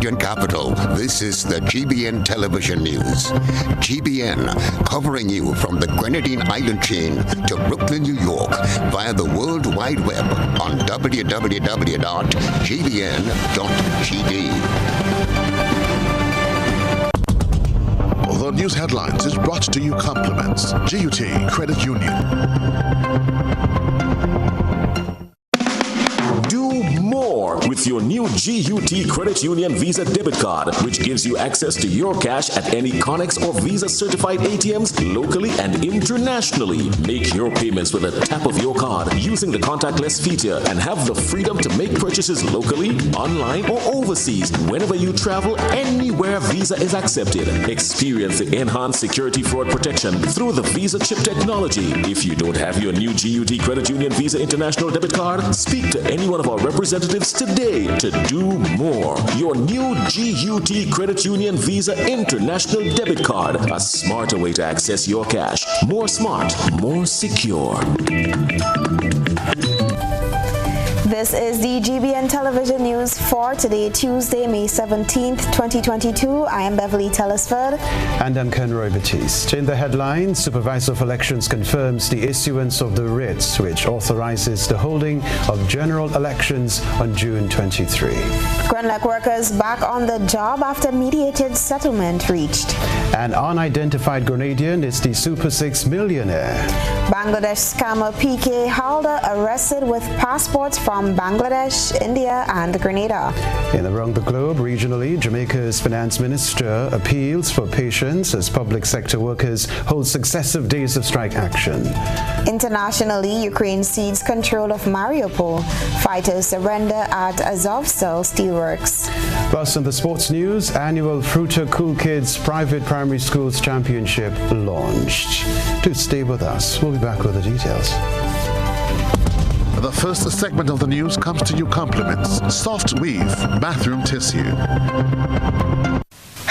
Caribbean capital, this is the GBN television news. GBN, covering you from the Grenadine Island chain to Brooklyn, New York, via the World Wide Web on www.gbn.gd. The news headlines is brought to you compliments GUT Credit Union. With your new GUT Credit Union Visa debit card, which gives you access to your cash at any Connex or Visa certified ATMs locally and internationally. Make your payments with a tap of your card using the contactless feature and have the freedom to make purchases locally, online, or overseas whenever you travel anywhere Visa is accepted. Experience the enhanced security fraud protection through the Visa chip technology. If you don't have your new GUT Credit Union Visa International debit card, speak to any one of our representatives today to do more. Your new GUT Credit Union Visa International Debit Card, a smarter way to access your cash. More smart, more secure. This is the GBN television news for today, Tuesday, May 17th, 2022. I am Beverly Telesford. And I'm Kenroy, Baptiste. In the headlines, Supervisor of Elections confirms the issuance of the writ, which authorizes the holding of general elections on June 23. Grenlec workers back on the job after mediated settlement reached. An unidentified Grenadian is the Super 6 millionaire. Bangladesh scammer PK Halder arrested with passports from Bangladesh, India, and Grenada. In around the globe, regionally, Jamaica's finance minister appeals for patience as public sector workers hold successive days of strike action. Internationally, Ukraine cedes control of Mariupol. Fighters surrender at Azovstal Steelworks. Plus, in the sports news, annual Fruiter Cool Kids Private Primary Schools Championship launched. Do stay with us. We'll be back with the details. The first segment of the news comes to you compliments Soft Weave Bathroom Tissue.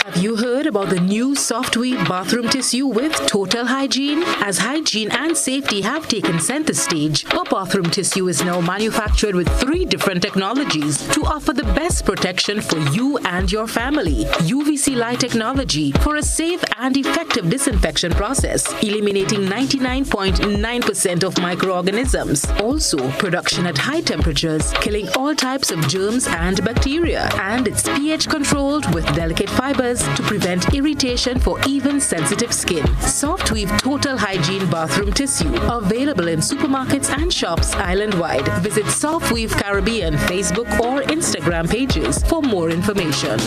Have you heard about the new Soft Weave bathroom tissue with total hygiene? As hygiene and safety have taken center stage, our bathroom tissue is now manufactured with 3 different technologies to offer the best protection for you and your family. UVC light technology for a safe and effective disinfection process, eliminating 99.9% of microorganisms. Also, production at high temperatures, killing all types of germs and bacteria. And it's pH controlled with delicate fibers to prevent irritation for even sensitive skin. Soft Weave Total Hygiene Bathroom Tissue, available in supermarkets and shops island-wide. Visit Soft Weave Caribbean Facebook or Instagram pages for more information.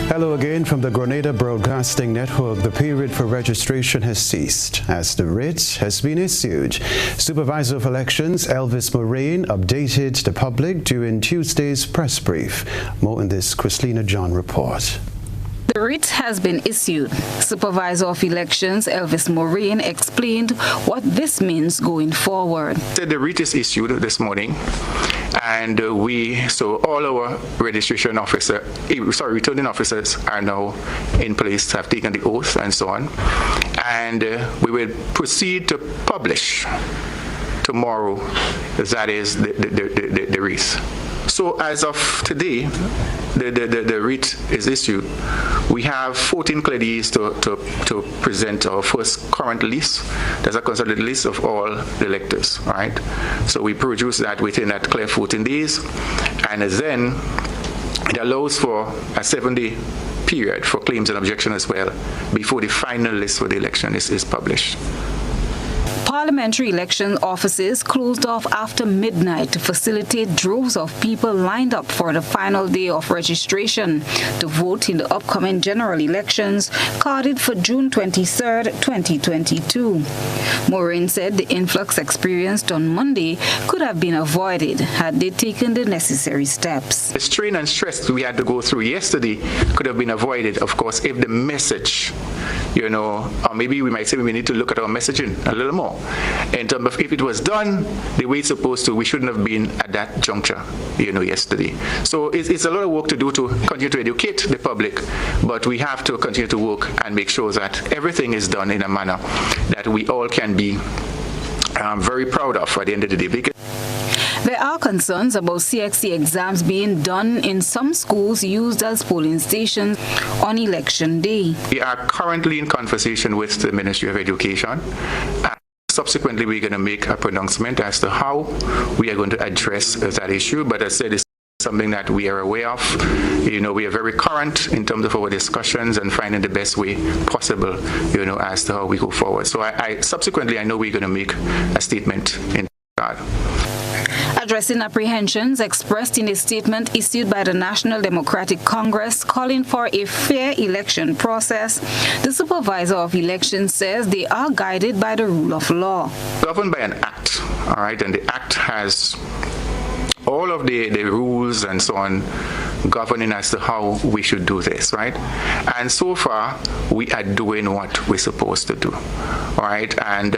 Hello again from the Grenada Broadcasting Network. The period for registration has ceased as the writ has been issued. Supervisor of Elections Elvis Moraine updated the public during Tuesday's press brief. More in this Christina John report. The writ has been issued. Supervisor of Elections Elvis Moraine explained what this means going forward. The writ is issued this morning, and all our returning officers are now in place, have taken the oath and so on, and we will proceed to publish tomorrow. That is the writ. So as of today, the writ is issued. We have 14 clades to present our first current list. There's a consolidated list of all the electors, right? So we produce that within that clear 14 days, and then it allows for a 7-day period for claims and objection as well before the final list for the election is published. Parliamentary election offices closed off after midnight to facilitate droves of people lined up for the final day of registration to vote in the upcoming general elections carded for June 23rd, 2022. Moraine said the influx experienced on Monday could have been avoided had they taken the necessary steps. The strain and stress we had to go through yesterday could have been avoided, of course, if the message, or maybe we might say we need to look at our messaging a little more. In terms of if it was done the way it's supposed to, we shouldn't have been at that juncture, yesterday. So it's a lot of work to do to continue to educate the public, but we have to continue to work and make sure that everything is done in a manner that we all can be very proud of at the end of the day. Because there are concerns about CXC exams being done in some schools used as polling stations on election day. We are currently in conversation with the Ministry of Education. Subsequently, we're going to make a pronouncement as to how we are going to address that issue. But as I said, it's something that we are aware of. We are very current in terms of our discussions and finding the best way possible, as to how we go forward. So subsequently, I know we're going to make a statement in that regard. Addressing apprehensions expressed in a statement issued by the National Democratic Congress calling for a fair election process, the supervisor of elections says they are guided by the rule of law. Governed by an act, all right, and the act has all of the rules and so on governing as to how we should do this, right? And so far, we are doing what we're supposed to do, all right? And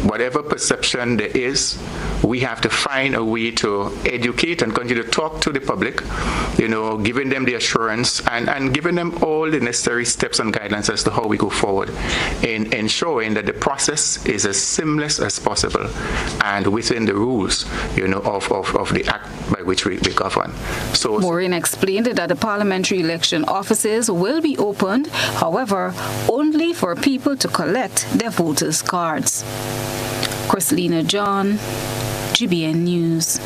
whatever perception there is, we have to find a way to educate and continue to talk to the public, giving them the assurance and giving them all the necessary steps and guidelines as to how we go forward in ensuring that the process is as seamless as possible and within the rules, of the act by which we govern. So Maureen explained that the parliamentary election offices will be opened, however, only for people to collect their voters' cards. Chrislina John, GBN News.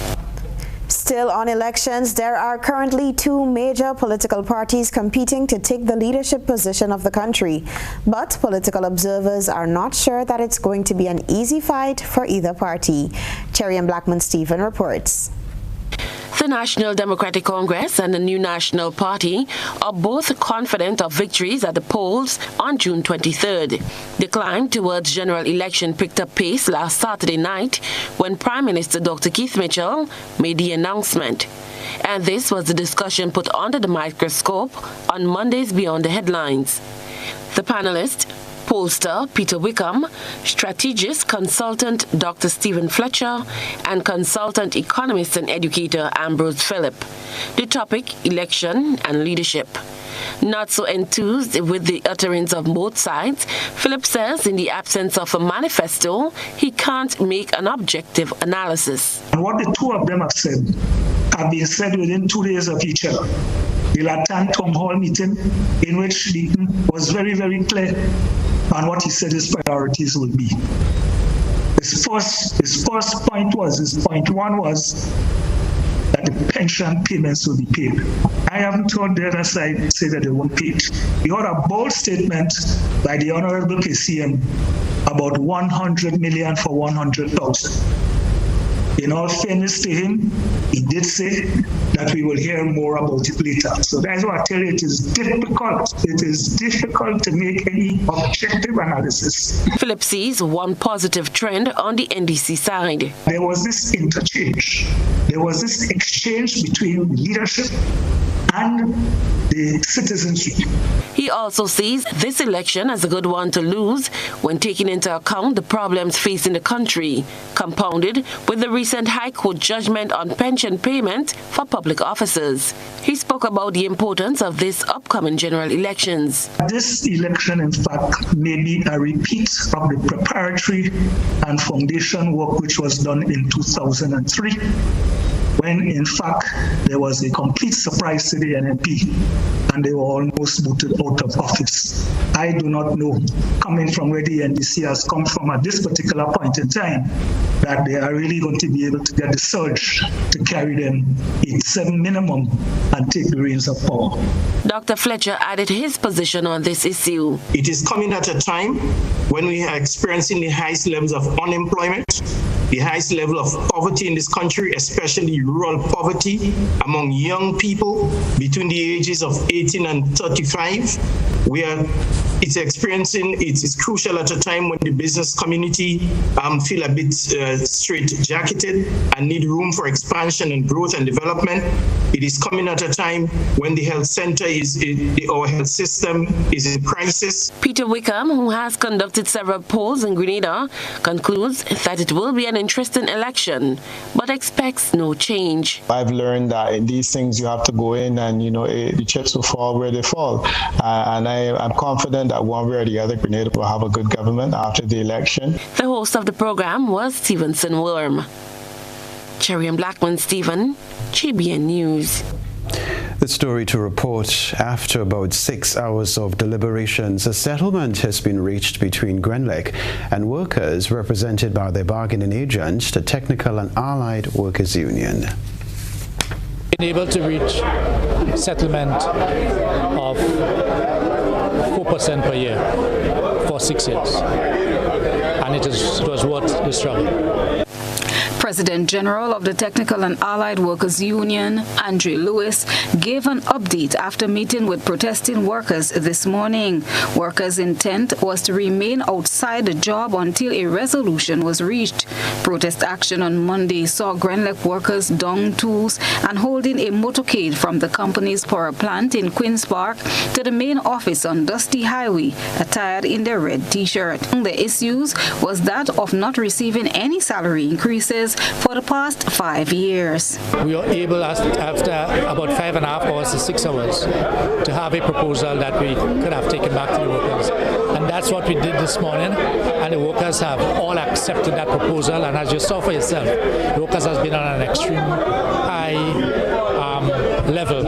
Still on elections, there are currently two major political parties competing to take the leadership position of the country. But political observers are not sure that it's going to be an easy fight for either party. Cherry and Blackman Stephen reports. The National Democratic Congress and the New National Party are both confident of victories at the polls on June 23rd. The climb towards general election picked up pace last Saturday night when Prime Minister Dr. Keith Mitchell made the announcement. And this was the discussion put under the microscope on Monday's Beyond the Headlines. The panelists, pollster Peter Wickham, strategist consultant Dr. Stephen Fletcher, and consultant economist and educator Ambrose Phillip. The topic, election and leadership. Not so enthused with the utterance of both sides, Phillip says in the absence of a manifesto, he can't make an objective analysis. And what the two of them have been said within 2 days of each other. We'll attend town hall meeting in which Deaton was very, very clear on what he said his priorities would be. His first point one was that the pension payments will be paid. I haven't heard the other side say that they won't pay it. We heard a bold statement by the Honorable KCM about 100 million for 100,000. In all fairness to him, he did say that we will hear more about it later. So that's why I tell you, it is difficult. It is difficult to make any objective analysis. Phillip sees one positive trend on the NDC side. There was this interchange. There was this exchange between leadership and the citizenry. He also sees this election as a good one to lose when taking into account the problems facing the country, compounded with the recent High Court judgment on pension payment for public officers. He spoke about the importance of this upcoming general elections. This election, in fact, may be a repeat of the preparatory and foundation work which was done in 2003. When in fact there was a complete surprise to the NNP and they were almost voted out of office. I do not know, coming from where the NDC has come from at this particular point in time, that they are really going to be able to get the surge to carry them at 7 minimum and take the reins of power. Dr. Fletcher added his position on this issue. It is coming at a time when we are experiencing the highest levels of unemployment, the highest level of poverty in this country, especially rural poverty among young people between the ages of 18 and 35. It's crucial at a time when the business community feel a bit straight-jacketed and need room for expansion and growth and development. It is coming at a time when the health center our health system is in crisis. Peter Wickham, who has conducted several polls in Grenada, concludes that it will be an interesting election, but expects no change. I've learned that in these things you have to go in and, the chips will fall where they fall. And I'm confident that one way or the other, Grenada will have a good government after the election. The host of the program was Stevenson Worm. Cherry and Blackman Stephen, GBN News. The story to report: after about 6 hours of deliberations, a settlement has been reached between Grenlec and workers represented by their bargaining agent, the Technical and Allied Workers Union. Been able to reach settlement of 4% per year for 6 years, and it was worth the struggle. President General of the Technical and Allied Workers Union, Andrew Lewis, gave an update after meeting with protesting workers this morning. Workers' intent was to remain outside the job until a resolution was reached. Protest action on Monday saw Grenlec workers don tools and holding a motorcade from the company's power plant in Queen's Park to the main office on Dusty Highway, attired in their red T-shirt. The issues was that of not receiving any salary increases for the past 5 years. We were able, after about 5.5 hours to 6 hours, to have a proposal that we could have taken back to the workers. And that's what we did this morning, and the workers have all accepted that proposal. And as you saw for yourself, the workers has been on an extreme high level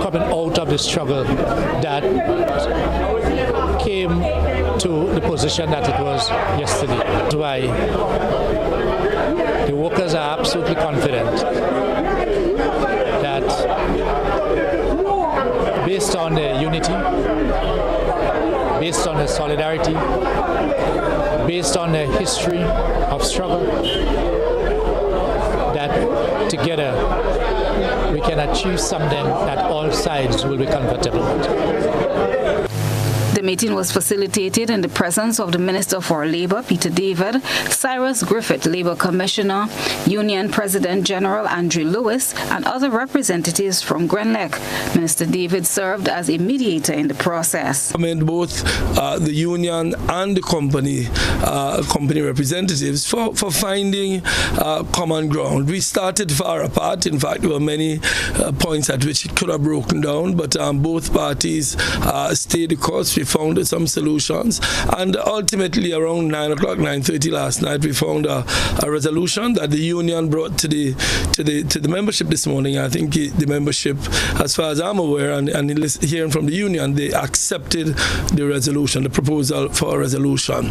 coming out of the struggle that came to the position that it was yesterday. That's why the workers are absolutely confident that based on the unity, based on the solidarity, based on the history of struggle, that together we can achieve something that all sides will be comfortable with. The meeting was facilitated in the presence of the Minister for Labour, Peter David, Cyrus Griffith, Labour Commissioner, Union President General Andrew Lewis, and other representatives from Grenlec. Minister David served as a mediator in the process. I mean, both the union and the company representatives for finding common ground. We started far apart. In fact, there were many points at which it could have broken down, but both parties stayed the course. We found some solutions, and ultimately around 9 o'clock, 9:30 last night, we found a resolution that the union brought to the membership this morning. I think the membership, as far as I'm aware, and hearing from the union, they accepted the resolution, the proposal for a resolution.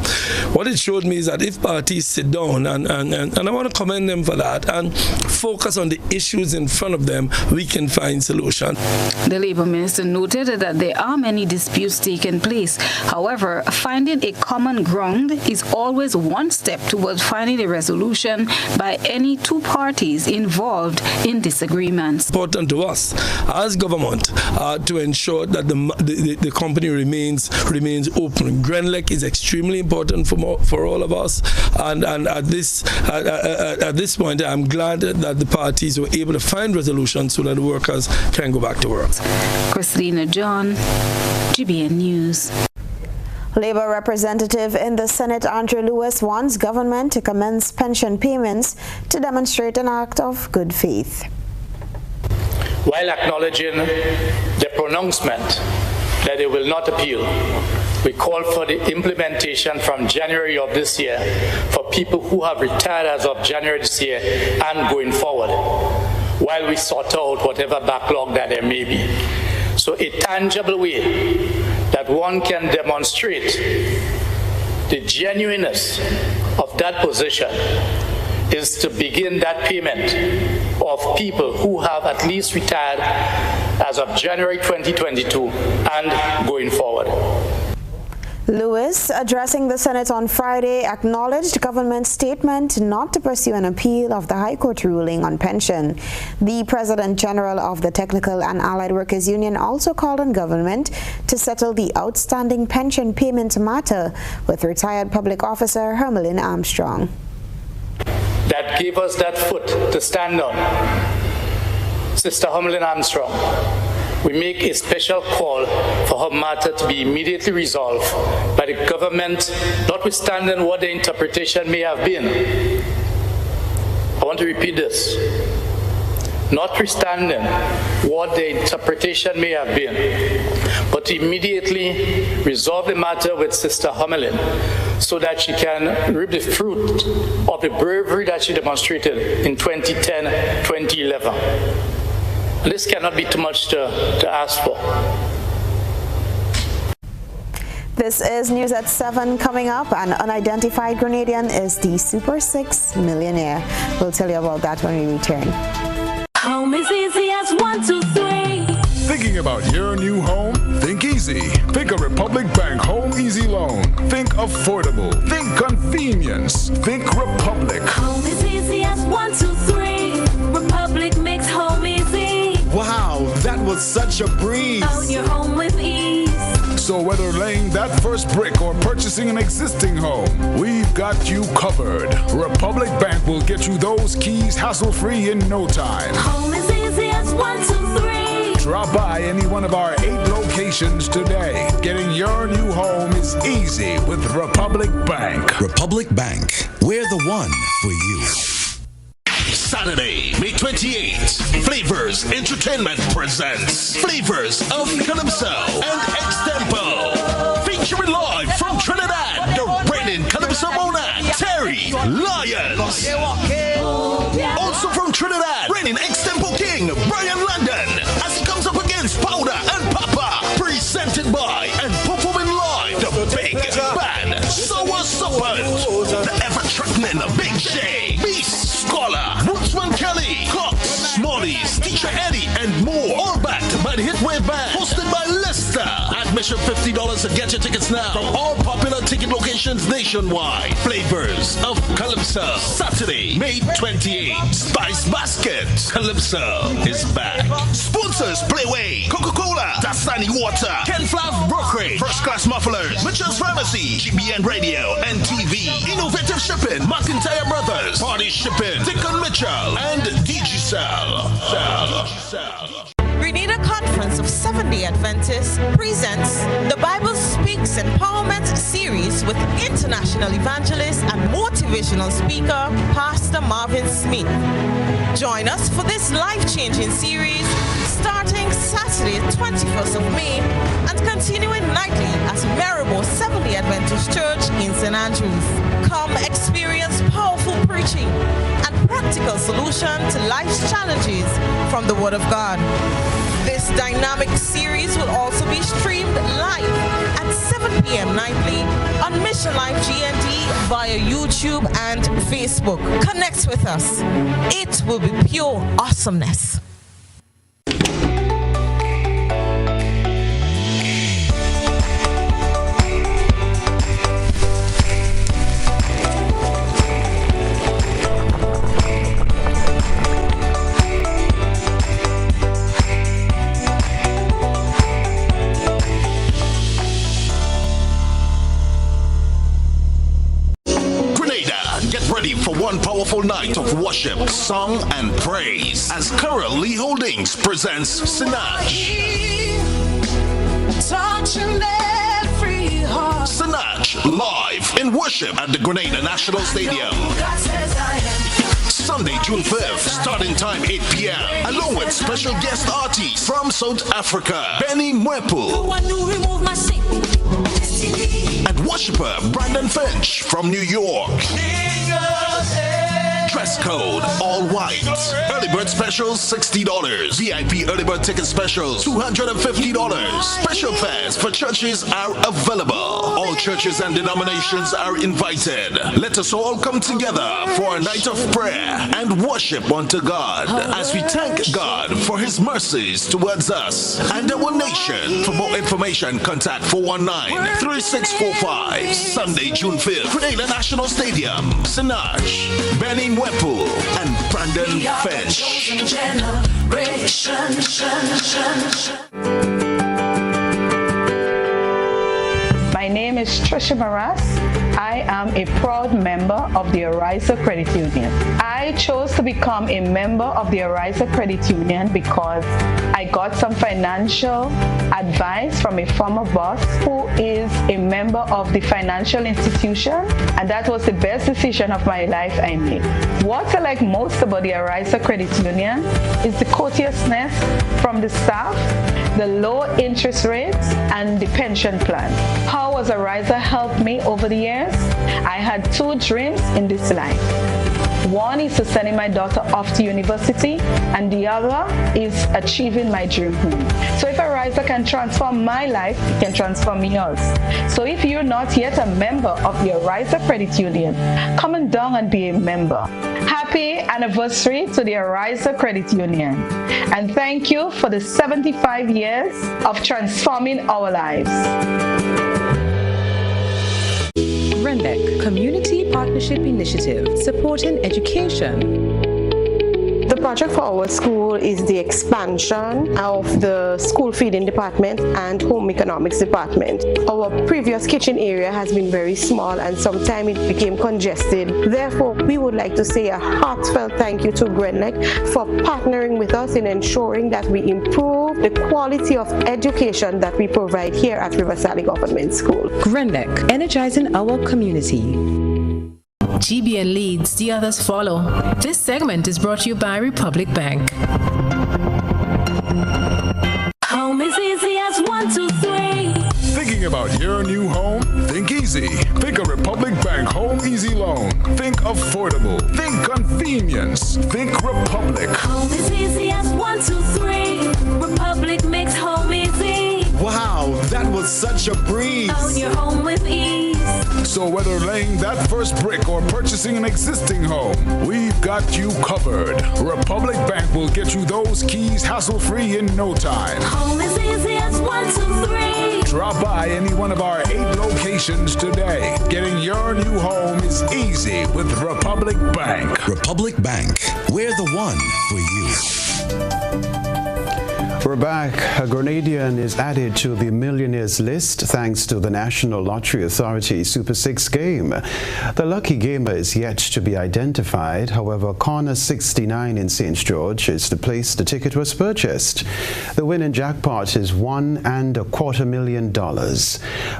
What it showed me is that if parties sit down, and I want to commend them for that, and focus on the issues in front of them, we can find solutions. The Labour Minister noted that there are many disputes taking place. However, finding a common ground is always one step towards finding a resolution by any two parties involved in disagreements. Important to us as government to ensure that the company remains open. Grenlec is extremely important for all of us, and at this point, I'm glad that the parties were able to find resolutions so that the workers can go back to work. Christina John, GBN News. Labour representative in the Senate Andrew Lewis wants government to commence pension payments to demonstrate an act of good faith. While acknowledging the pronouncement that they will not appeal, we call for the implementation from January of this year for people who have retired as of January this year and going forward, while we sort out whatever backlog that there may be. So a tangible way that one can demonstrate the genuineness of that position is to begin that payment of people who have at least retired as of January 2022 and going forward. Lewis, addressing the Senate on Friday, acknowledged government's statement not to pursue an appeal of the High Court ruling on pension. The President General of the Technical and Allied Workers Union also called on government to settle the outstanding pension payment matter with retired public officer Hermelin Armstrong. That gave us that foot to stand on Sister Humlin Armstrong, we make a special call for her matter to be immediately resolved by the government, notwithstanding what the interpretation may have been. I want to repeat this. Notwithstanding what the interpretation may have been, but immediately resolve the matter with Sister Humlin so that she can reap the fruit of the bravery that she demonstrated in 2010, 2011. And this cannot be too much to ask for. This is News at 7 coming up. An unidentified Grenadian is the Super 6 millionaire. We'll tell you about that when we return. Home is easy as 1, 2, 3. Thinking about your new home? Think easy. Think a Republic Bank Home Easy Loan. Think affordable. Think convenience. Think Republic. Home is easy as 1, 2, 3. Republic makes home easy. Wow, that was such a breeze. Own your home with ease. So whether laying that first brick or purchasing an existing home, we've got you covered. Republic Bank will get you those keys hassle-free in no time. Home is easy as 1, 2, 3. Drop by any one of our 8 locations today. Getting your new home is easy with Republic Bank. Republic Bank, we're the one for you. Saturday, May 28th, Flavors Entertainment presents Flavors of Calypso and Extempo. Featuring live from Trinidad, the reigning Calypso monarch, Terry Lyons. Also from Trinidad, reigning Extempo king, Brian London, as he comes up against Powder and Papa. Presented by and performing live, the big band, Sour Serpent, the ever-threatening Big Shay, Beast, Scholar, Woodsman Kelly, Cox, Smallies, Teacher Eddie, and more. All backed by the Hitwave Band, hosted by Lester. Admission $50 to get your tickets now from all popular ticket locations nationwide. Flavors of Calypso, Saturday, May 28th. Spice Basket, Calypso is back. Sponsors: Playway, Coca-Cola, Dasani Water, Ken Flav Brokerage, First Class Mufflers, Mitchell's Pharmacy, GBN Radio and TV, Innovative Shipping, McIntyre Brothers, Party Shipping, Dickon Mitchell, and Digicel. Grenada Conference of Seventh-day Adventists presents the Bible Speaks Empowerment Series with international evangelist and motivational speaker, Pastor Marvin Smith. Join us for this life-changing series starting Saturday, 21st of May and continuing nightly at Maribor Seventh-day Adventist Church in St. Andrews. Come experience powerful preaching and practical solution to life's challenges from the Word of God. This dynamic series will also be streamed live at 7 p.m. nightly on Mission Life GND via YouTube and Facebook. Connect with us. It will be pure awesomeness. For one powerful night of worship, song, and praise as Carol Lee Holdings presents Sinach. Touching every heart. Sinach live in worship at the Grenada National Stadium. Sunday, June 5th, starting time 8 p.m. along with special guest artists from South Africa, Benny Mwepu, and worshiper Brandon Finch from New York. Dress code all white. Early bird specials $60. VIP early bird ticket specials $250. Special fares for churches are available. All churches and denominations are invited. Let us all come together for a night of prayer and worship unto God as we thank God for His mercies towards us and our nation. For more information, contact 419-3645. Sunday, June 5th, Grenada National Stadium. Sinach, Benny Mwepu, and Brandon Finch. My name is Trisha Maras. I am a proud member of the Ariza Credit Union. I chose to become a member of the Ariza Credit Union because I got some financial advice from a former boss who is a member of the financial institution, and that was the best decision of my life I made. What I like most about the Ariza Credit Union is the courteousness from the staff, the low interest rates, and the pension plan. How has Ariza helped me over the years? I had two dreams in this life. One is to sending my daughter off to university, and the other is achieving my dream home. So if Ariza can transform my life, it can transform yours. So if you're not yet a member of the Ariza Credit Union, come on down and be a member. Happy anniversary to the Ariza Credit Union. And thank you for the 75 years of transforming our lives. RENDEC Community Partnership Initiative, supporting education. The project for our school is the expansion of the school feeding department and home economics department. Our previous kitchen area has been very small and sometimes it became congested. Therefore, we would like to say a heartfelt thank you to RENDEC for partnering with us in ensuring that we improve the quality of education that we provide here at Riverside Government School. RENDEC, energizing our community. GBN leads, the others follow. This segment is brought to you by Republic Bank. Home is easy as 1, 2, 3. Thinking about your new home? Think easy. Think a Republic Bank Home Easy Loan. Think affordable. Think convenience. Think Republic. Home is easy as 1, 2, 3. Republic makes home easy. Wow, that was such a breeze. Own your home with ease. So whether laying that first brick or purchasing an existing home, we've got you covered. Republic Bank will get you those keys hassle-free in no time. Home is easy as 1, 2, 3. Drop by any one of our 8 locations today. Getting your new home is easy with Republic Bank. Republic Bank, we're the one for you. We're back. A Grenadian is added to the millionaires list thanks to the National Lottery Authority Super 6 game. The lucky gamer is yet to be identified. However, corner 69 in St. George is the place the ticket was purchased. The winning jackpot is $1.25 million.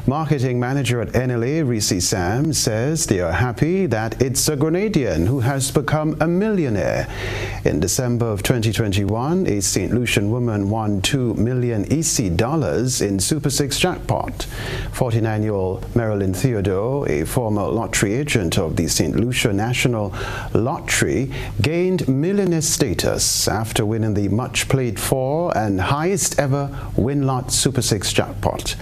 Marketing manager at NLA, Reese Sam, says they are happy that it's a Grenadian who has become a millionaire. In December of 2021, a St. Lucian woman won $2 million EC in Super 6 jackpot. 49-year-old Marilyn Theodore, a former lottery agent of the St. Lucia National Lottery, gained millionaire status after winning the much played for and highest ever win-lot Super 6 jackpot.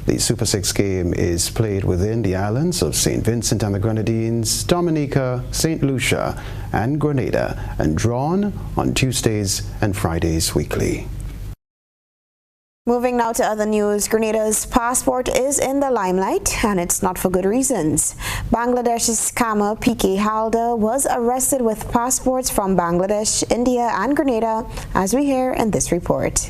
The Super 6 game is played within the islands of St. Vincent and the Grenadines, Dominica, St. Lucia, and Grenada, and drawn on Tuesdays and Fridays weekly. Moving now to other news, Grenada's passport is in the limelight, and it's not for good reasons. Bangladesh's scammer PK Halder was arrested with passports from Bangladesh, India, and Grenada, as we hear in this report.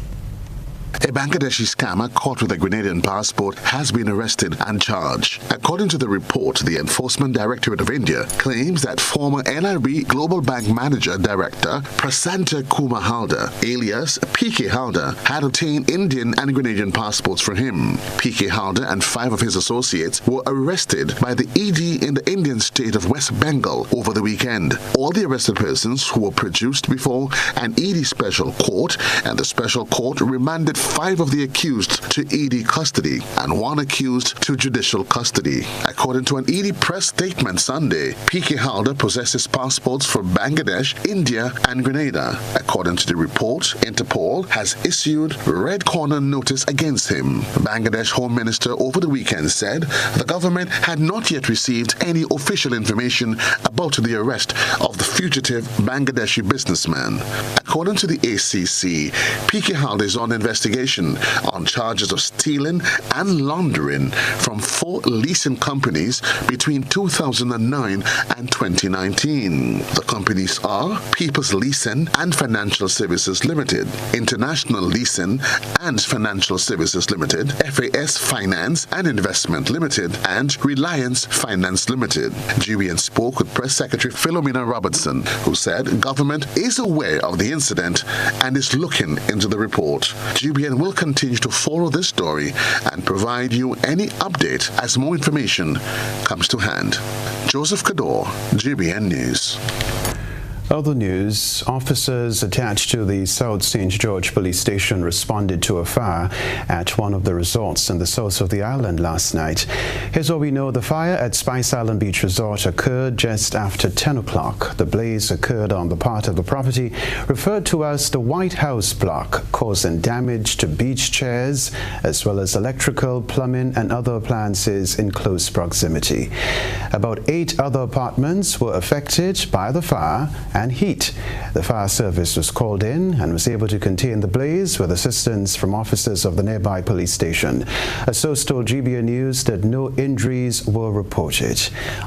A Bangladeshi scammer caught with a Grenadian passport has been arrested and charged. According to the report, the Enforcement Directorate of India claims that former NRB Global Bank Manager Director Prasanta Kumar Halder, alias PK Halder, had obtained Indian and Grenadian passports for him. PK Halder and 5 of his associates were arrested by the ED in the Indian state of West Bengal over the weekend. All the arrested persons who were produced before an ED special court, and the special court remanded 5 of the accused to ED custody and 1 accused to judicial custody. According to an ED press statement Sunday, PK Halder possesses passports for Bangladesh, India, and Grenada. According to the report, Interpol has issued red corner notice against him. Bangladesh Home Minister over the weekend said the government had not yet received any official information about the arrest of the fugitive Bangladeshi businessman. According to the ACC, PK Halder is on investigation investigation on charges of stealing and laundering from 4 leasing companies between 2009 and 2019. The companies are People's Leasing and Financial Services Limited, International Leasing and Financial Services Limited, FAS Finance and Investment Limited, and Reliance Finance Limited. GBN spoke with Press Secretary Philomena Robertson, who said government is aware of the incident and is looking into the report. GBN will continue to follow this story and provide you any update as more information comes to hand. Joseph Kador, GBN News. Other news, officers attached to the South St. George Police Station responded to a fire at one of the resorts in the south of the island last night. Here's what we know. The fire at Spice Island Beach Resort occurred just after 10 o'clock. The blaze occurred on the part of the property referred to as the White House block, causing damage to beach chairs as well as electrical, plumbing and other appliances in close proximity. About 8 other apartments were affected by the fire and heat. The fire service was called in and was able to contain the blaze with assistance from officers of the nearby police station. A source told GBN News that no injuries were reported.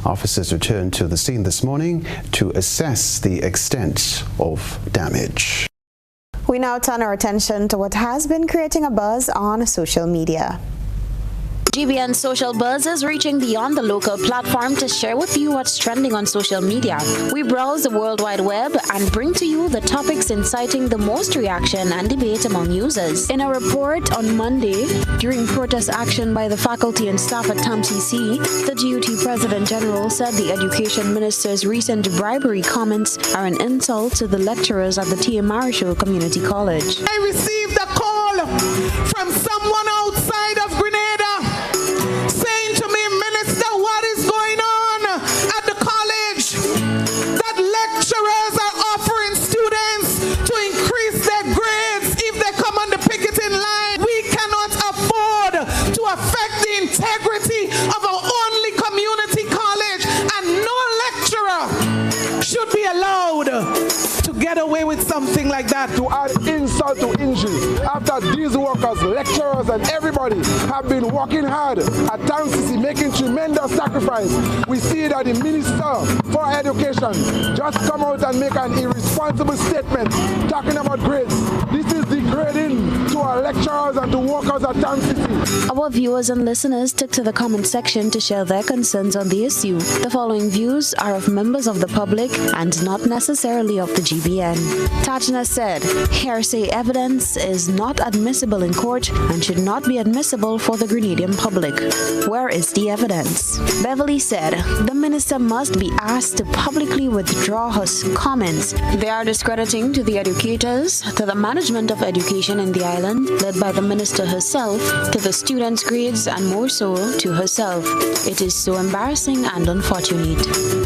Officers returned to the scene this morning to assess the extent of damage. We now turn our attention to what has been creating a buzz on social media. GBN Social Buzz is reaching beyond the local platform to share with you what's trending on social media. We browse the World Wide Web and bring to you the topics inciting the most reaction and debate among users. In a report on Monday, during protest action by the faculty and staff at TAMCC, the GUT President General said the Education Minister's recent bribery comments are an insult to the lecturers at the T.A. Marshall Community College. I received a call from someone outside of Grenada saying to me, Minister, what is going on at the college? That lecturers are offering students to increase their grades if they come on the picketing line. We cannot afford to affect the integrity of our only community college, and no lecturer should be allowed to get away with something like that. To add insult to injury, after these workers, lecturers and everybody have been working hard at TAMCC, making tremendous sacrifice, we see that the Minister for Education just come out and make an irresponsible statement talking about grades. This is degrading to our lecturers and to workers at TAMCC. Our viewers and listeners took to the comment section to share their concerns on the issue. The following views are of members of the public and not necessarily of the GBN. Tajna said, hearsay evidence is not admissible in court and should not be admissible for the Grenadian public. Where is the evidence? Beverly said, the minister must be asked to publicly withdraw her comments. They are discrediting to the educators, to the management of education in the island, led by the minister herself, to the students' grades, and more so to herself. It is so embarrassing and unfortunate.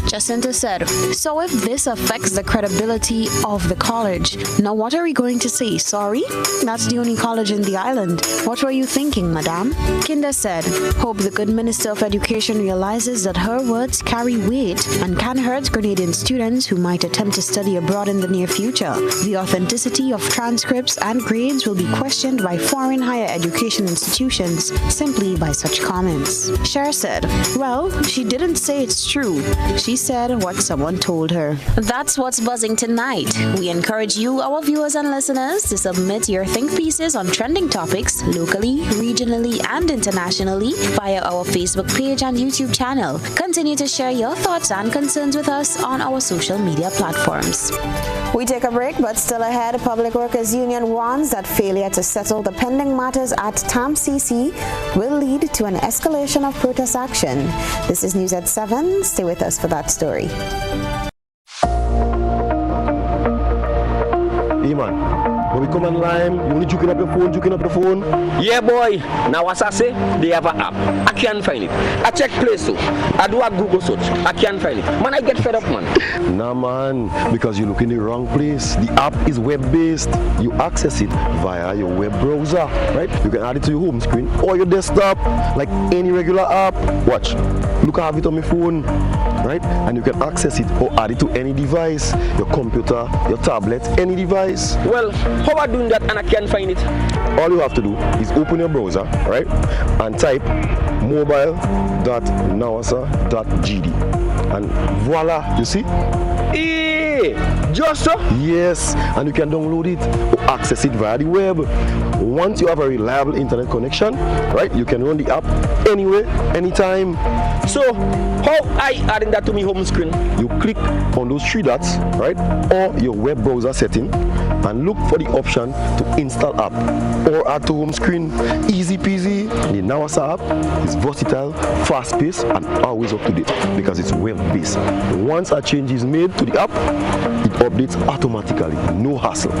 Jacinta said, so if this affects the credibility of the college, now what are we going to say? Sorry? That's the only college in the island. What were you thinking, madam? Kinder said, hope the good Minister of Education realizes that her words carry weight and can hurt Grenadian students who might attempt to study abroad in the near future. The authenticity of transcripts and grades will be questioned by foreign higher education institutions simply by such comments. Cher said, well, she didn't say it's true. She said what someone told her. That's what's buzzing tonight. We encourage you, our viewers and listeners, to submit your think pieces on trending topics locally, regionally, and internationally via our Facebook page and YouTube channel. Continue to share your thoughts and concerns with us on our social media platforms. We take a break, but still ahead, Public Workers Union warns that failure to settle the pending matters at TAMCC will lead to an escalation of protest action. This is News at 7. Stay with us for that story. Hey man, when we come online, you only juking up the phone. Yeah boy, now as I say, they have an app. I can't find it. I check Play Store. I do a Google search. I can't find it. Man, I get fed up, man. Nah man, because you look in the wrong place. The app is web-based. You access it via your web browser, right? You can add it to your home screen or your desktop, like any regular app. Watch, look, I have it on my phone, right? right? And you can access it or add it to any device, your computer, your tablet, any device. Well, how about doing that and I can't find it? All you have to do is open your browser, right? And type mobile.nawasa.gd. And voila, you see? Just so? Yes, and you can download it or access it via the web. Once you have a reliable internet connection, right, you can run the app anywhere, anytime. So, how I adding that to my home screen? You click on those 3 dots, right, or your web browser setting, and look for the option to install app or add to home screen. Easy peasy. The Nawasa app is versatile, fast-paced, and always up to date because it's web-based. Once a change is made to the app, it updates automatically, no hassle.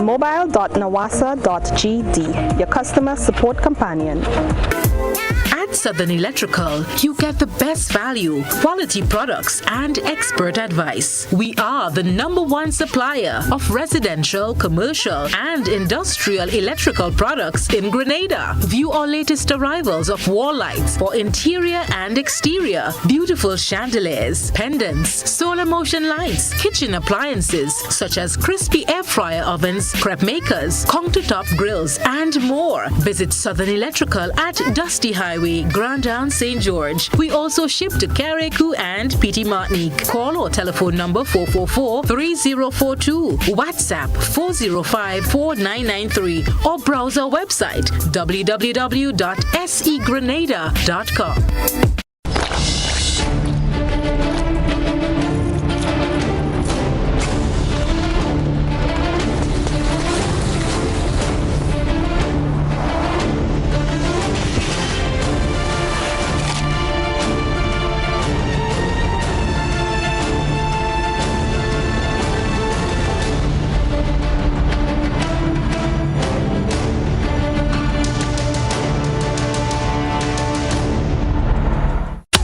Mobile.nawasa.gd, your customer support companion. At Southern Electrical, you get the best value, quality products, and expert advice. We are the #1 supplier of residential, commercial, and industrial electrical products in Grenada. View our latest arrivals of wall lights for interior and exterior, beautiful chandeliers, pendants, solar motion lights, kitchen appliances such as crispy air fryer ovens, crepe makers, countertop grills, and more. Visit Southern Electrical at Dusty Highway, Grandin, St. George. We also ship to Carriacou and Petit Martinique. Call or telephone number 444-3042, WhatsApp 405-4993, or browse our website www.segrenada.com.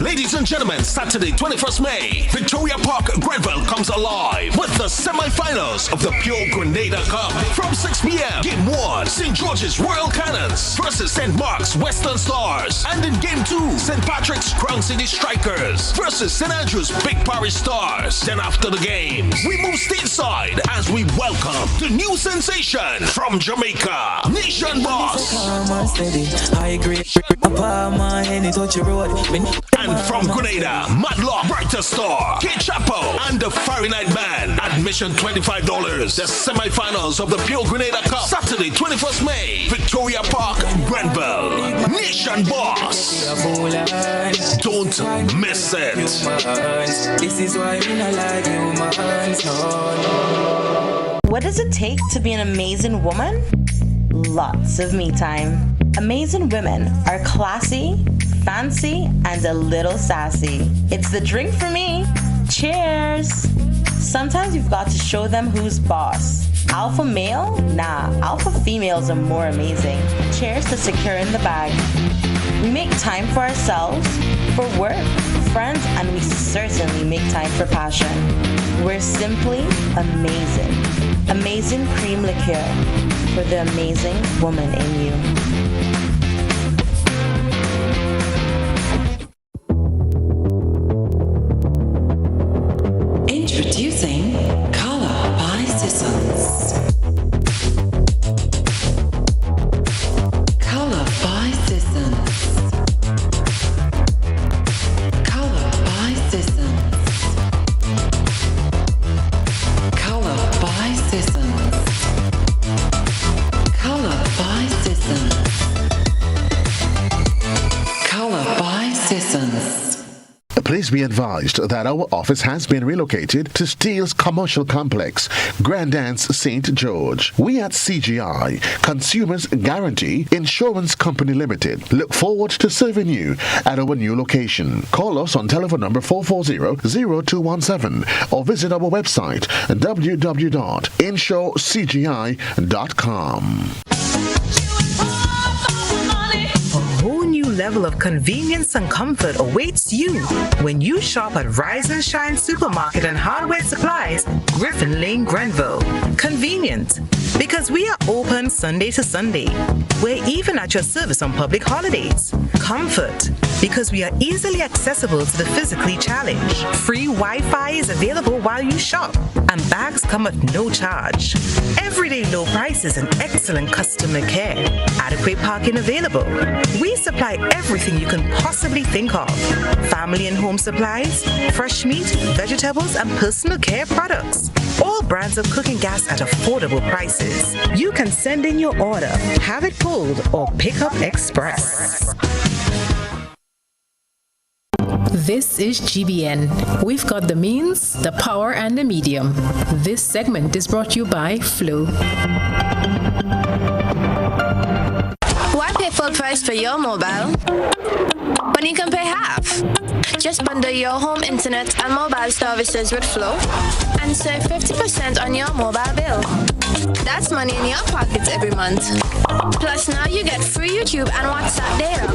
Ladies and gentlemen, Saturday, 21st May, Victoria Park, Grenville comes alive with the semi-finals of the Pure Grenada Cup. From 6 p.m., Game 1, St. George's Royal Cannons versus St. Mark's Western Stars. And in Game 2, St. Patrick's Crown City Strikers versus St. Andrew's Big Parish Stars. Then after the games, we move stateside as we welcome the new sensation from Jamaica, Nation Boss. And from Grenada, Madlock, Brighter Star, Kate Chapo, and the Fiery Night Man. Admission $25. The semi-finals of the Pure Grenada Cup, Saturday, 21st May, Victoria Park, Grenville. Nation Boss. Don't miss it. This is why we not like humans. What does it take to be an amazing woman? Lots of me time. Amazing women are classy, fancy, and a little sassy. It's the drink for me. Cheers. Sometimes you've got to show them who's boss. Alpha male? Nah, alpha females are more amazing. Cheers to securing the bag. We make time for ourselves, for work, friends, and we certainly make time for passion. We're simply amazing. Amazing cream liqueur for the amazing woman in you. Introducing Color by Sissons. Color by Sissons. Color by Sissons. Color by Sissons. Color by Sissons. Color by Sissons. Please be advised that our office has been relocated to Steele's Commercial Complex, Grandance, St. George. We at CGI, Consumers Guarantee Insurance Company Limited, look forward to serving you at our new location. Call us on telephone number 440-0217 or visit our website www.insurecgi.com. Level of convenience and comfort awaits you when you shop at Rise and Shine Supermarket and Hardware Supplies, Griffin Lane, Grenville. Convenient, because we are open Sunday to Sunday. We're even at your service on public holidays. Comfort, because we are easily accessible to the physically challenged. Free Wi-Fi is available while you shop, and bags come at no charge. Everyday low prices and excellent customer care. Adequate parking available. We supply everything you can possibly think of. Family and home supplies, fresh meat, vegetables, and personal care products. All brands of cooking gas at affordable prices. You can send in your order, have it pulled, or pick up express. This is GBN. We've got the means, the power, and the medium. This segment is brought to you by Flow. Why pay full price for your mobile when you can pay half? Just bundle your home internet and mobile services with Flow and save 50% on your mobile bill. That's money in your pockets every month. Plus now you get free YouTube and WhatsApp data.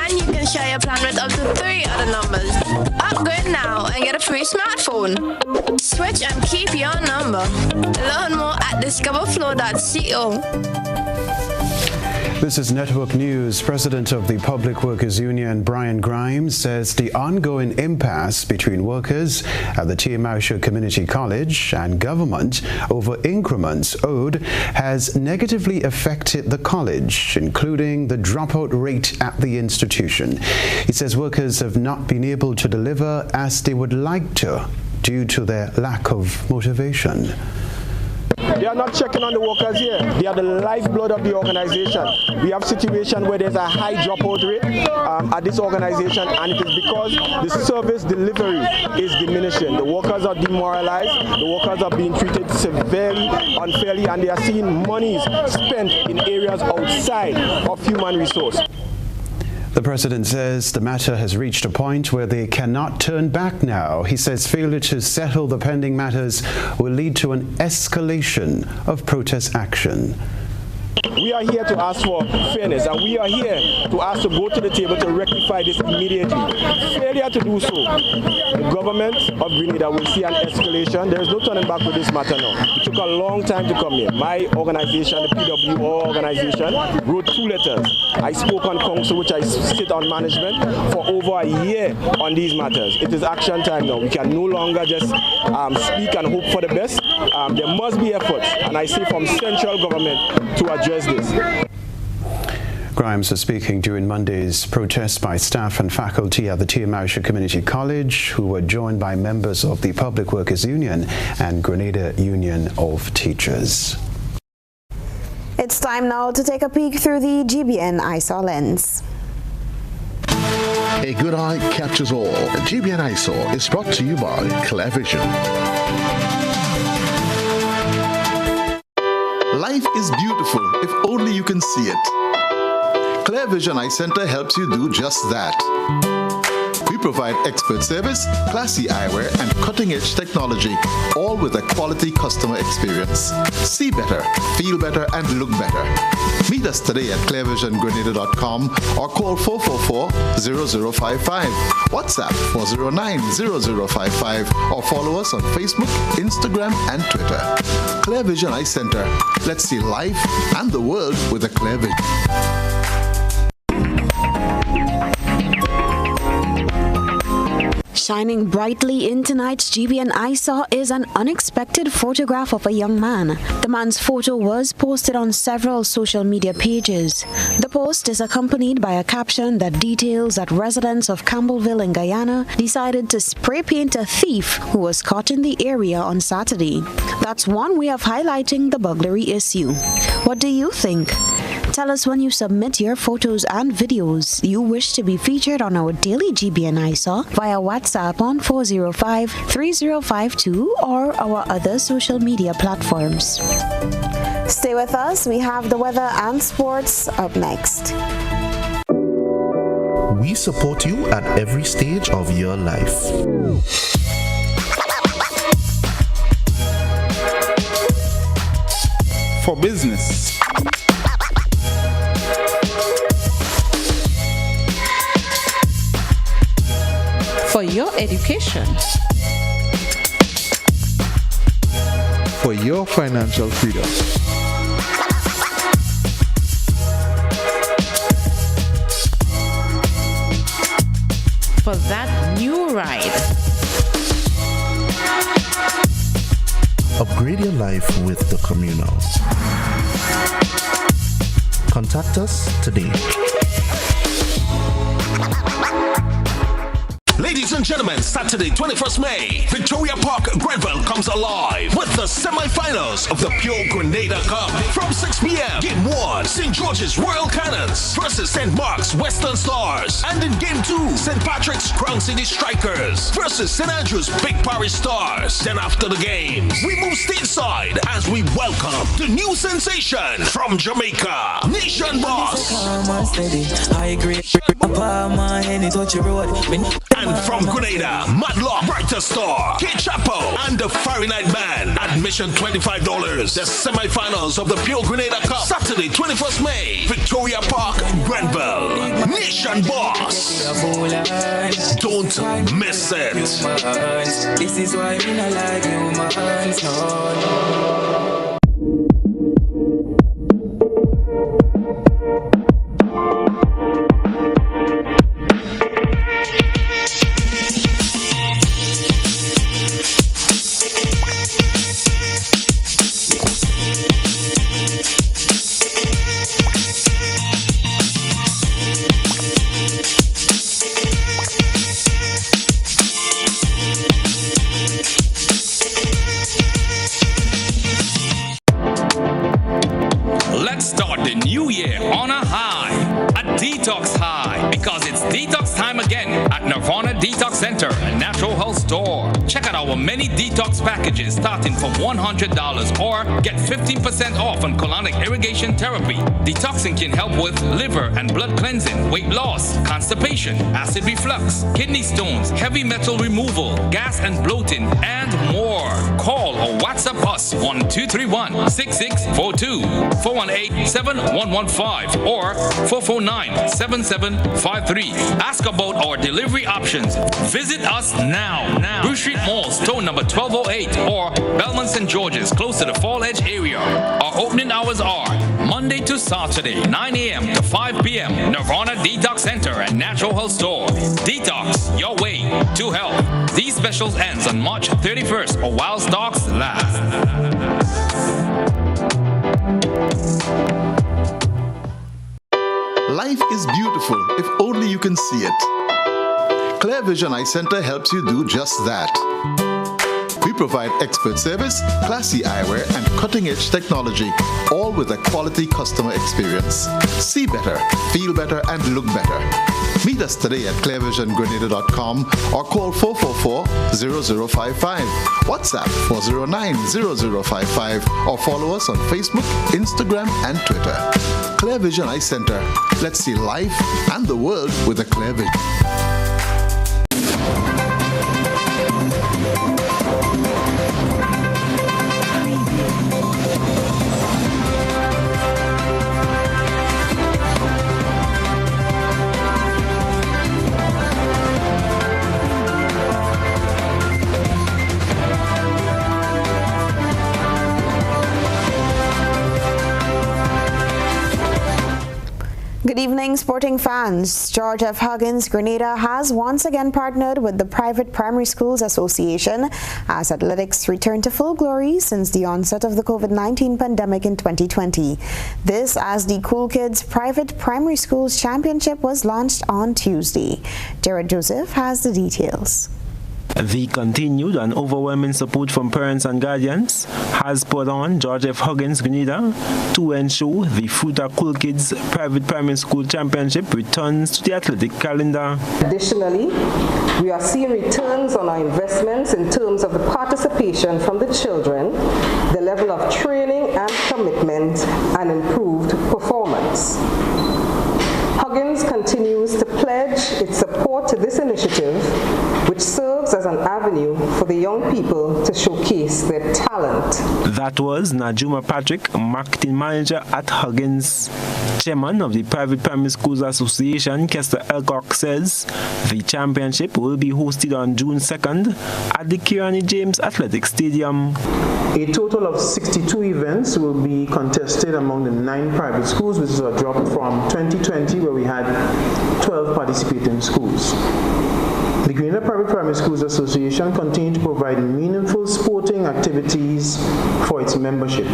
And you can share your plan with up to 3 other numbers. Upgrade now and get a free smartphone. Switch and keep your number. Learn more at discoverflow.co. This is Network News. President of the Public Workers Union, Brian Grimes, says the ongoing impasse between workers at the T.M. Community College and government over increments owed has negatively affected the college, including the dropout rate at the institution. He says workers have not been able to deliver as they would like to due to their lack of motivation. They are not checking on the workers here. They are the lifeblood of the organization. We have situations where there's a high dropout rate at this organization, and it is because the service delivery is diminishing. The workers are demoralized. The workers are being treated severely, unfairly, and they are seeing monies spent in areas outside of human resource. The president says the matter has reached a point where they cannot turn back now. He says failure to settle the pending matters will lead to an escalation of protest action. We are here to ask for fairness, and we are here to ask to go to the table to rectify this immediately. Failure to do so, the government of Grenada will see an escalation. There is no turning back with this matter now. It took a long time to come here. My organization, the PWO organization, wrote 2 letters. I spoke on council, which I sit on management, for over a year on these matters. It is action time now. We can no longer just speak and hope for the best. There must be efforts, and I say from central government, to address this. Grimes was speaking during Monday's protest by staff and faculty at the T.M. Community College, who were joined by members of the Public Workers Union and Grenada Union of Teachers. It's time now to take a peek through the GBN ISAW lens. A good eye captures all. GBN ISAW is brought to you by Clearvision. Life is beautiful if only you can see it. Clearvision Eye Center helps you do just that. We provide expert service, classy eyewear, and cutting-edge technology, all with a quality customer experience. See better, feel better, and look better. Meet us today at clearvisiongrenada.com or call 444-0055, WhatsApp 409-0055, or follow us on Facebook, Instagram, and Twitter. Clearvision Eye Center. Let's see life and the world with a clear vision. Shining brightly in tonight's GBN ISAW is an unexpected photograph of a young man. The man's photo was posted on several social media pages. The post is accompanied by a caption that details that residents of Campbellville in Guyana decided to spray paint a thief who was caught in the area on Saturday. That's one way of highlighting the burglary issue. What do you think? Tell us when you submit your photos and videos you wish to be featured on our daily GBN ISAW via WhatsApp on 405-3052 or our other social media platforms. Stay with us. We have the weather and sports up next. We support you at every stage of your life. For business, for your education, for your financial freedom, for that new ride. Upgrade your life with the Communal. Contact us today. Ladies and gentlemen, Saturday, 21st May, Victoria Park, Grenville comes alive with the semi-finals of the Pure Grenada Cup. From 6 p.m., Game 1, St. George's Royal Cannons versus St. Mark's Western Stars. And in Game 2, St. Patrick's Crown City Strikers versus St. Andrew's Big Parish Stars. Then after the games, we move stateside as we welcome the new sensation from Jamaica, Nation Boss. And from Grenada, Madlock, Brighter Star, K-Chapo, and the Fiery Night Band. Admission $25. The semi-finals of the Pure Grenada Cup. Saturday, 21st May, Victoria Park, Grenville. Nation Boss. Don't miss it. This is why we not like humans, no. Center and Natural Health Store. Check out our many detox packages starting from $100 or get 15% off on colonic irrigation therapy. Detoxing can help with liver and blood cleansing, weight loss, constipation, acid reflux, kidney stones, heavy metal removal, gas and bloating, and more. Call or WhatsApp us 1-231-6642, 418-7115 or 449-7753. Ask about our delivery options. Visit us now. Bruce Street Mall, store number 1208 or Belmont St. George's, close to the Fall Edge area. Our opening hours are Monday to Saturday, 9 a.m. to 5 p.m. Nirvana Detox Center and Natural Health Store. Detox, your way to health. These specials ends on March 31st or while stocks last. Life is beautiful if only you can see it. Clear Vision Eye Center helps you do just that. We provide expert service, classy eyewear, and cutting-edge technology, all with a quality customer experience. See better, feel better, and look better. Meet us today at clearvisiongrenada.com or call 444-0055, WhatsApp 409-0055, or follow us on Facebook, Instagram, and Twitter. Clear Vision Eye Center. Let's see life and the world with a clear vision. Good evening, sporting fans. George F. Huggins Grenada has once again partnered with the Private Primary Schools Association as athletics return to full glory since the onset of the COVID-19 pandemic in 2020. This as the Cool Kids Private Primary Schools Championship was launched on Tuesday. Jared Joseph has the details. The continued and overwhelming support from parents and guardians has put on George F. Huggins Grenada to ensure the Fruta Cool Kids Private Primary School Championship returns to the athletic calendar. Additionally, we are seeing returns on our investments in terms of the participation from the children, the level of training and commitment, and improved performance. Huggins continues to pledge its support to this initiative, which serves as an avenue for the young people to showcase their talent. That was Najuma Patrick, marketing manager at Huggins. Chairman of the Private Primary Schools Association, Kester Elcock, says the championship will be hosted on June 2nd at the Kirani James Athletic Stadium. A total of 62 events will be contested among the 9 private schools, which is a drop from 2020 where we had 12 participating schools. The Grenada Private Primary Schools Association continues to provide meaningful sporting activities for its membership.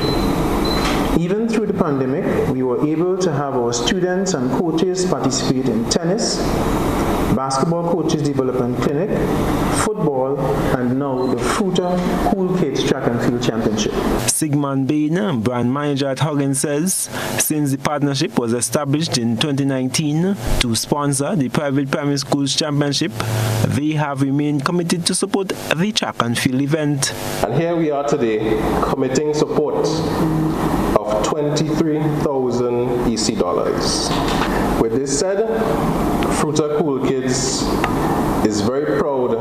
Even through the pandemic, we were able to have our students and coaches participate in tennis, basketball coaches development clinic, football, and now the Fruta Cool Kids Track and Field Championship. Sigmund Bain, brand manager at Huggins, says since the partnership was established in 2019 to sponsor the Private Primary Schools Championship, they have remained committed to support the track and field event. And here we are today, committing support of 23,000 EC dollars. With this said, Fruta Cool Kids is very proud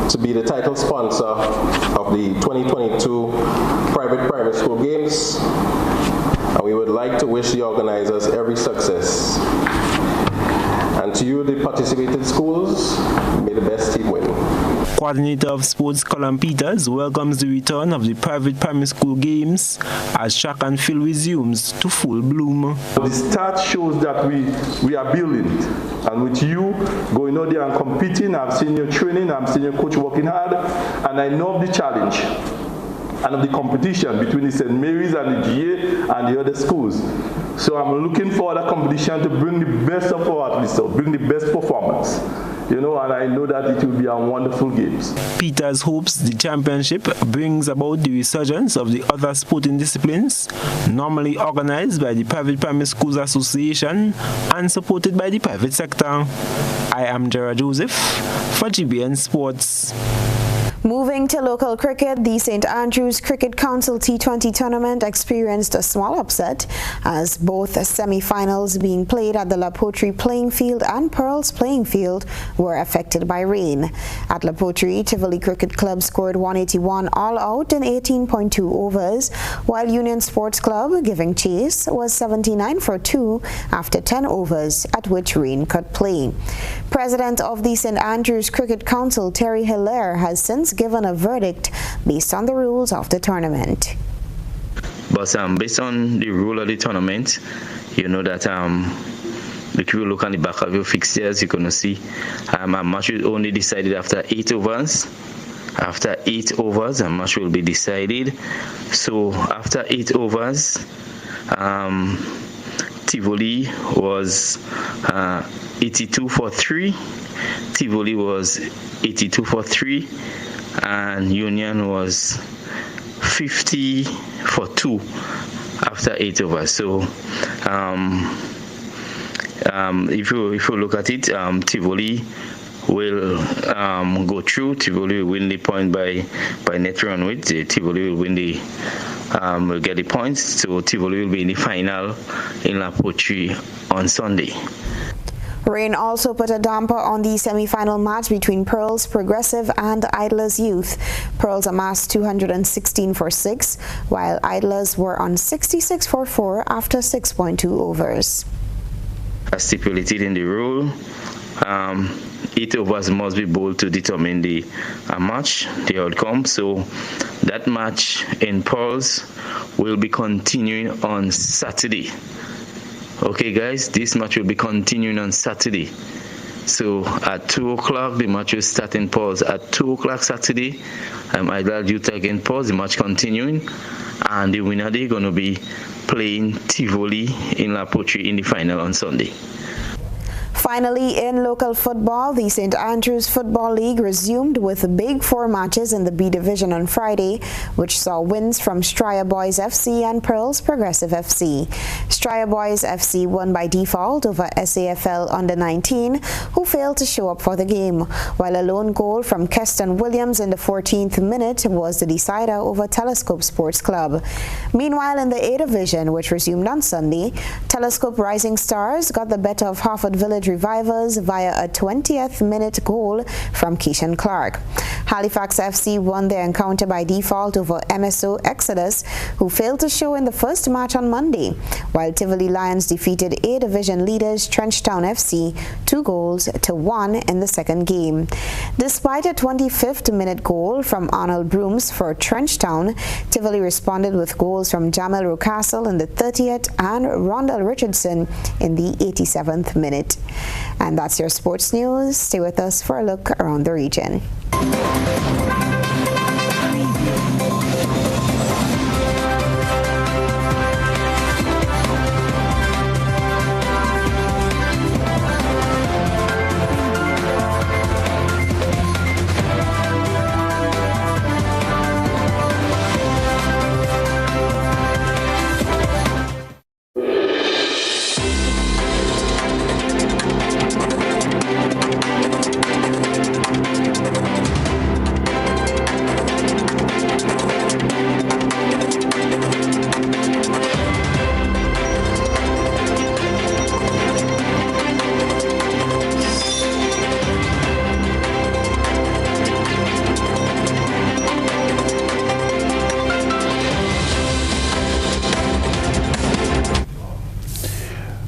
to be the title sponsor of the 2022 Private Primary School Games, and we would like to wish the organizers every success. And to you, the participating schools, may the best team win. Coordinator of Sports Colin Peters welcomes the return of the Private Primary School Games as track and field resumes to full bloom. The start shows that we are building, and with you going out there and competing, I've seen your training, I've seen your coach working hard, and I know of the challenge and of the competition between the St. Mary's and the GA and the other schools. So I'm looking for that competition to bring the best of our athletes, bring the best performance. And I know that it will be a wonderful games. Peters hopes the championship brings about the resurgence of the other sporting disciplines normally organized by the Private Primary Schools Association and supported by the private sector. I am Gerard Joseph for GBN Sports. Moving to local cricket, the St. Andrews Cricket Council T20 tournament experienced a small upset as both semi-finals being played at the La Poterie playing field and Pearls playing field were affected by rain. At La Poterie, Tivoli Cricket Club scored 181 all out in 18.2 overs, while Union Sports Club, giving chase, was 79 for 2 after 10 overs, at which rain cut play. President of the St. Andrews Cricket Council, Terry Hilaire, has since given a verdict based on the rules of the tournament. But based on the rule of the tournament, you know that if you look on the back of your fixtures, you're going to see a match is only decided after 8 overs. After 8 overs, a match will be decided. So after 8 overs, Tivoli was 82 for 3. Tivoli was 82 for 3. And Union was 50 for 2 after 8 overs. So if you look at it, Tivoli will go through. Tivoli will win the point by net run width. Tivoli will win will get the points. So Tivoli will be in the final in La Poterie on Sunday. Rain also put a damper on the semi-final match between Pearls Progressive and Idlers Youth. Pearls amassed 216 for 6, while Idlers were on 66 for 4 after 6.2 overs. As stipulated in the rule, 8 overs must be bowled to determine the match, the outcome. So that match in Pearls will be continuing on Saturday. Okay guys, this match will be continuing on Saturday. So at 2 o'clock, the match will start in Pearls. At 2 o'clock Saturday, Idle Youth again Pearls, the match continuing. And the winner, they're going to be playing Tivoli in La Poterie in the final on Sunday. Finally, in local football, the St. Andrews Football League resumed with big 4 matches in the B Division on Friday, which saw wins from Stryer Boys FC and Pearls Progressive FC. Stryer Boys FC won by default over SAFL Under-19, who failed to show up for the game, while a lone goal from Keston Williams in the 14th minute was the decider over Telescope Sports Club. Meanwhile, in the A Division, which resumed on Sunday, Telescope Rising Stars got the better of Harford Village Revivers via a 20th minute goal from Keishan Clark. Halifax FC won their encounter by default over MSO Exodus, who failed to show in the first match on Monday, while Tivoli Lions defeated A Division leaders Trenchtown FC 2-1 in the second game. Despite a 25th minute goal from Arnold Brooms for Trenchtown, Tivoli responded with goals from Jamel Rocastle in the 30th and Rondell Richardson in the 87th minute. And that's your sports news. Stay with us for a look around the region.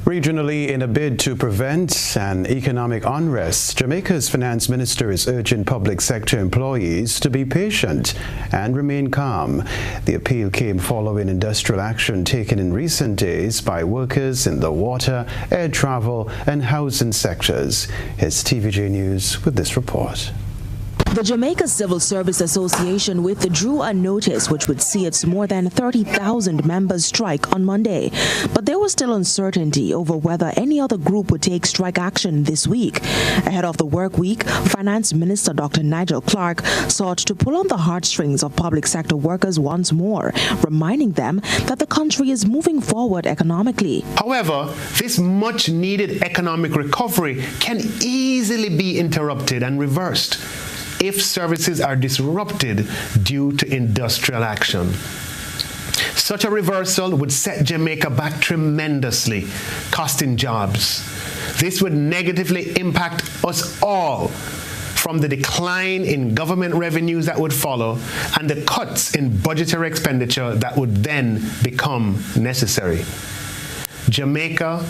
Regionally, in a bid to prevent an economic unrest, Jamaica's finance minister is urging public sector employees to be patient and remain calm. The appeal came following industrial action taken in recent days by workers in the water, air travel and housing sectors. Here's TVJ News with this report. The Jamaica Civil Service Association withdrew a notice which would see its more than 30,000 members strike on Monday. But there was still uncertainty over whether any other group would take strike action this week. Ahead of the work week, Finance Minister Dr. Nigel Clark sought to pull on the heartstrings of public sector workers once more, reminding them that the country is moving forward economically. However, this much-needed economic recovery can easily be interrupted and reversed if services are disrupted due to industrial action. Such a reversal would set Jamaica back tremendously, costing jobs. This would negatively impact us all, from the decline in government revenues that would follow and the cuts in budgetary expenditure that would then become necessary. Jamaica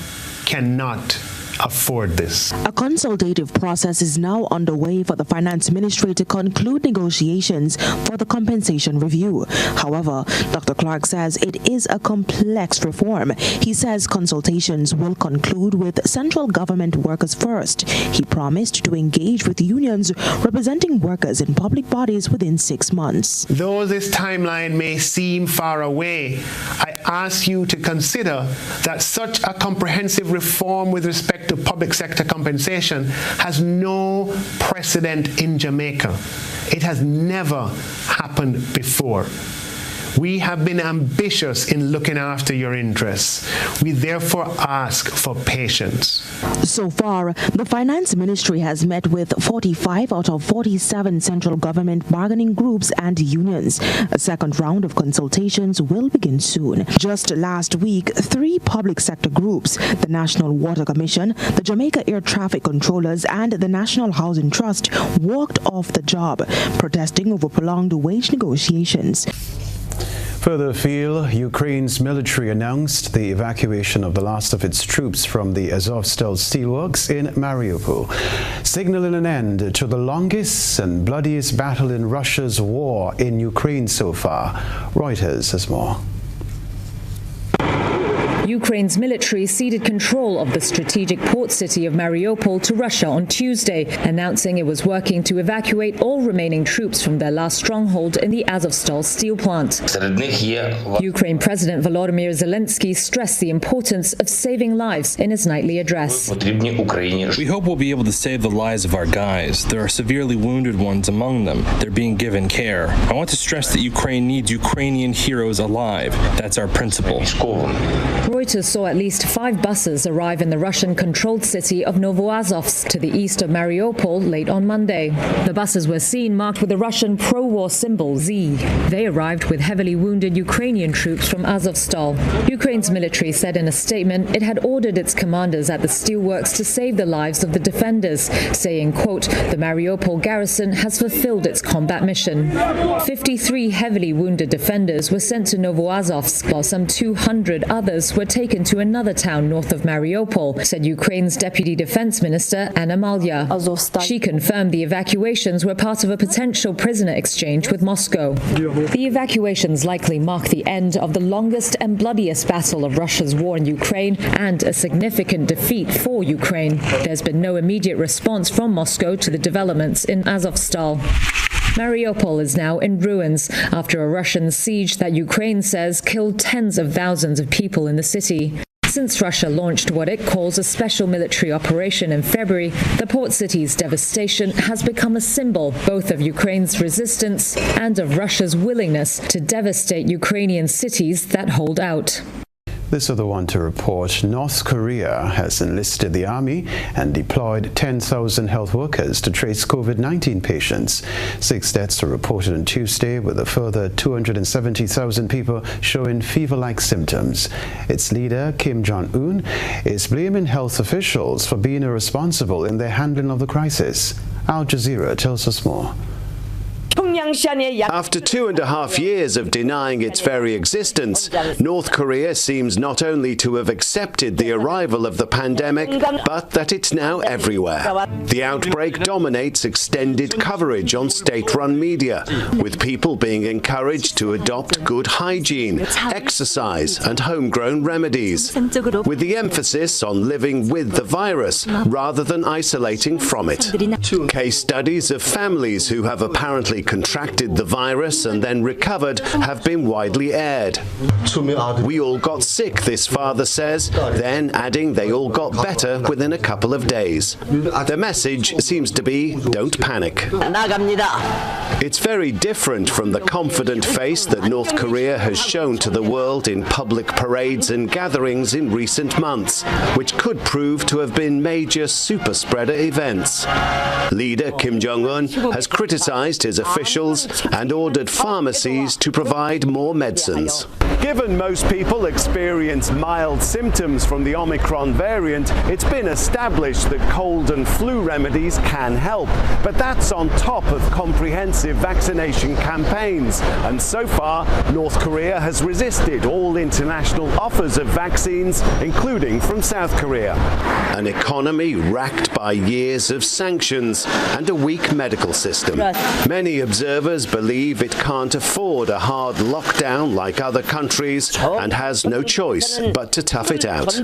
cannot afford this. A consultative process is now underway for the Finance Ministry to conclude negotiations for the compensation review. However, Dr. Clark says it is a complex reform. He says consultations will conclude with central government workers first. He promised to engage with unions representing workers in public bodies within 6 months. Though this timeline may seem far away, I ask you to consider that such a comprehensive reform with respect to public sector compensation has no precedent in Jamaica. It has never happened before. We have been ambitious in looking after your interests. We therefore ask for patience. So far, the Finance Ministry has met with 45 out of 47 central government bargaining groups and unions. A second round of consultations will begin soon. Just last week, 3 public sector groups, the National Water Commission, the Jamaica Air Traffic Controllers, and the National Housing Trust walked off the job, protesting over prolonged wage negotiations. Further afield, Ukraine's military announced the evacuation of the last of its troops from the Azovstal steelworks in Mariupol, signaling an end to the longest and bloodiest battle in Russia's war in Ukraine so far. Reuters has more. Ukraine's military ceded control of the strategic port city of Mariupol to Russia on Tuesday, announcing it was working to evacuate all remaining troops from their last stronghold in the Azovstal steel plant. Ukraine President Volodymyr Zelensky stressed the importance of saving lives in his nightly address. We hope we'll be able to save the lives of our guys. There are severely wounded ones among them. They're being given care. I want to stress that Ukraine needs Ukrainian heroes alive. That's our principle. Reuters saw at least 5 buses arrive in the Russian-controlled city of Novoazovsk to the east of Mariupol late on Monday. The buses were seen marked with the Russian pro-war symbol Z. They arrived with heavily wounded Ukrainian troops from Azovstal. Ukraine's military said in a statement it had ordered its commanders at the steelworks to save the lives of the defenders, saying, quote, "The Mariupol garrison has fulfilled its combat mission." 53 heavily wounded defenders were sent to Novoazovsk, while some 200 others were taken to another town north of Mariupol, said Ukraine's Deputy Defense Minister Anna Malya. She confirmed the evacuations were part of a potential prisoner exchange with Moscow. The evacuations likely mark the end of the longest and bloodiest battle of Russia's war in Ukraine and a significant defeat for Ukraine. There's been no immediate response from Moscow to the developments in Azovstal. Mariupol is now in ruins after a Russian siege that Ukraine says killed tens of thousands of people in the city. Since Russia launched what it calls a special military operation in February, the port city's devastation has become a symbol both of Ukraine's resistance and of Russia's willingness to devastate Ukrainian cities that hold out. This other one to report. North Korea has enlisted the army and deployed 10,000 health workers to trace COVID-19 patients. 6 deaths were reported on Tuesday, with a further 270,000 people showing fever-like symptoms. Its leader, Kim Jong-un, is blaming health officials for being irresponsible in their handling of the crisis. Al Jazeera tells us more. After 2.5 years of denying its very existence, North Korea seems not only to have accepted the arrival of the pandemic, but that it's now everywhere. The outbreak dominates extended coverage on state-run media, with people being encouraged to adopt good hygiene, exercise, and homegrown remedies, with the emphasis on living with the virus rather than isolating from it. Case studies of families who have apparently contracted the virus and then recovered have been widely aired. We all got sick, this father says, then adding they all got better within a couple of days. The message seems to be, don't panic. It's very different from the confident face that North Korea has shown to the world in public parades and gatherings in recent months, which could prove to have been major super spreader events. Leader Kim Jong-un has criticized his officials and ordered pharmacies to provide more medicines. Given most people experience mild symptoms from the Omicron variant, it's been established that cold and flu remedies can help. But that's on top of comprehensive vaccination campaigns. And so far, North Korea has resisted all international offers of vaccines, including from South Korea. An economy racked by years of sanctions and a weak medical system. Many observers believe it can't afford a hard lockdown like other countries and has no choice but to tough it out.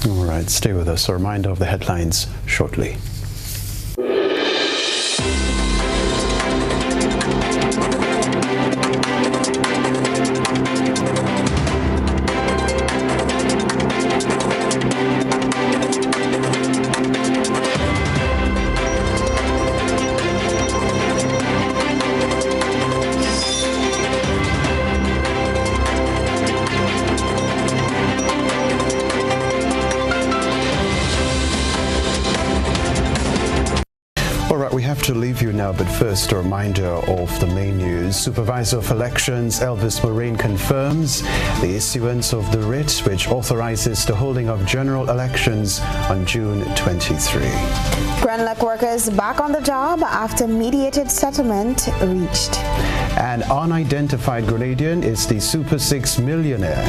All right, stay with us. A reminder of the headlines shortly. We have to leave you now, but first a reminder of the main news. Supervisor of Elections Elvis Moraine confirms the issuance of the writ which authorizes the holding of general elections on June 23. Grenlock workers back on the job after mediated settlement reached. An unidentified Grenadian is the Super 6 millionaire.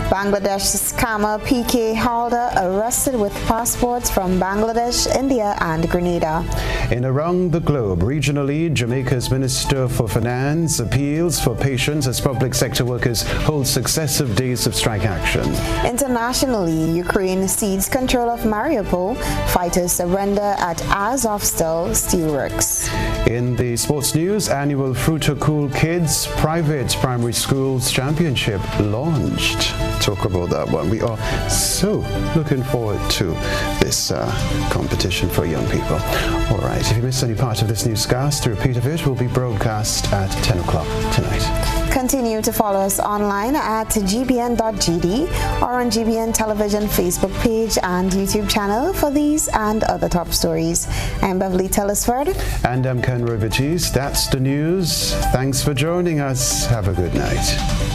Bangladesh scammer PK Halder arrested with passports from Bangladesh, India and Grenada. In Around the Globe, regionally, Jamaica's Minister for Finance appeals for patience as public sector workers hold successive days of strike action. Internationally, Ukraine cedes control of Mariupol. Fighters surrender at Azovstal Steelworks. In the sports news, annual Fruit or Cool Kids Private Primary Schools Championship launched. Talk about that one. We are so looking forward to this competition for young people. All right, if you missed any part of this newscast, the repeat of it will be broadcast at 10 o'clock tonight. Continue to follow us online at gbn.gd or on GBN Television Facebook page and YouTube channel for these and other top stories. I'm Beverly Telesford. And I'm Kenroy. That's the news. Thanks for joining us. Have a good night.